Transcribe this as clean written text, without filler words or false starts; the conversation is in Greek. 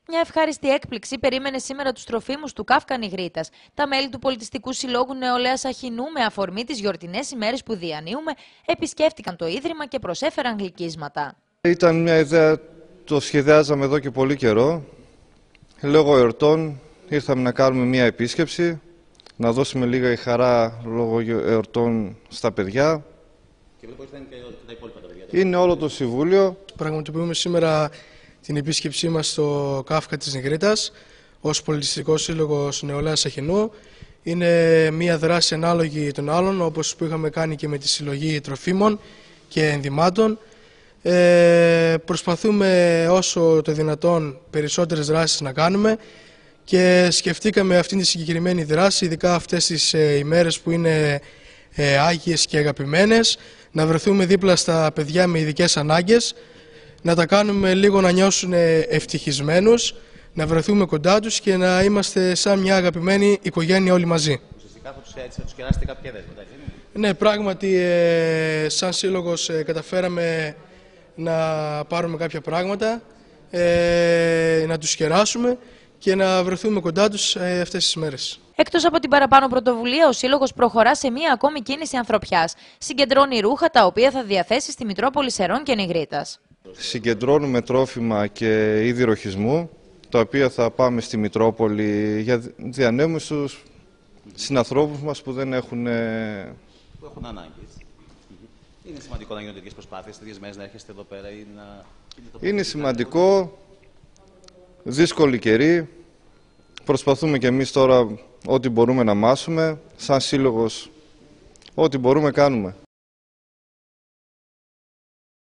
Μια ευχάριστη έκπληξη περίμενε σήμερα τους τροφίμους του Κάφκα Νιγρίτας. Τα μέλη του Πολιτιστικού Συλλόγου Νεολαίας Αχινού, με αφορμή τις γιορτινές ημέρες που διανύουμε, επισκέφτηκαν το Ίδρυμα και προσέφεραν γλυκίσματα. Ήταν μια ιδέα, το σχεδιάζαμε εδώ και πολύ καιρό. Λόγω εορτών ήρθαμε να κάνουμε μια επίσκεψη, να δώσουμε λίγα χαρά λόγω εορτών στα παιδιά. Και βλέπω ήταν και τα υπόλοιπα τα παιδιά. Είναι όλο το Συμβούλιο. Πραγματοποιούμε σήμερα την επίσκεψή μας στο Κάφκα της Νιγρίτας ως Πολιτιστικός Σύλλογος Νεολαίας Αχινού. Είναι μια δράση ανάλογη των άλλων, όπως που είχαμε κάνει και με τη συλλογή τροφίμων και ενδυμάτων. Προσπαθούμε όσο το δυνατόν περισσότερες δράσεις να κάνουμε και σκεφτήκαμε αυτήν τη συγκεκριμένη δράση, ειδικά αυτές τις ημέρες που είναι άγιες και αγαπημένες, να βρεθούμε δίπλα στα παιδιά με ειδικές ανάγκες, να τα κάνουμε λίγο να νιώσουν ευτυχισμένους, να βρεθούμε κοντά τους και να είμαστε σαν μια αγαπημένη οικογένεια όλοι μαζί. Ουσιαστικά θα τους κεράσετε κάποια δέσμευτα, έτσι είναι? Ναι, πράγματι σαν σύλλογος καταφέραμε να πάρουμε κάποια πράγματα, να τους κεράσουμε και να βρεθούμε κοντά τους αυτές τις μέρες. Εκτός από την παραπάνω πρωτοβουλία, ο Σύλλογος προχωρά σε μία ακόμη κίνηση ανθρωπιάς. Συγκεντρώνει ρούχα τα οποία θα διαθέσει στη Μητρόπολη Σερών και Νιγρίτας. Συγκεντρώνουμε τρόφιμα και είδη ροχισμού, τα οποία θα πάμε στη Μητρόπολη για διανέμουμε στους συνανθρώπους μας που δεν έχουν... Που έχουν ανάγκη. Είναι σημαντικό να γίνονται τέτοιες προσπάθειες, τέτοιες μέρες να έρχεστε εδώ πέρα ή να... Είναι σημαντικό, δύσκολη καιρή. Προσπαθούμε και εμείς τώρα ό,τι μπορούμε να μάσουμε. Σαν σύλλογος, ό,τι μπορούμε κάνουμε.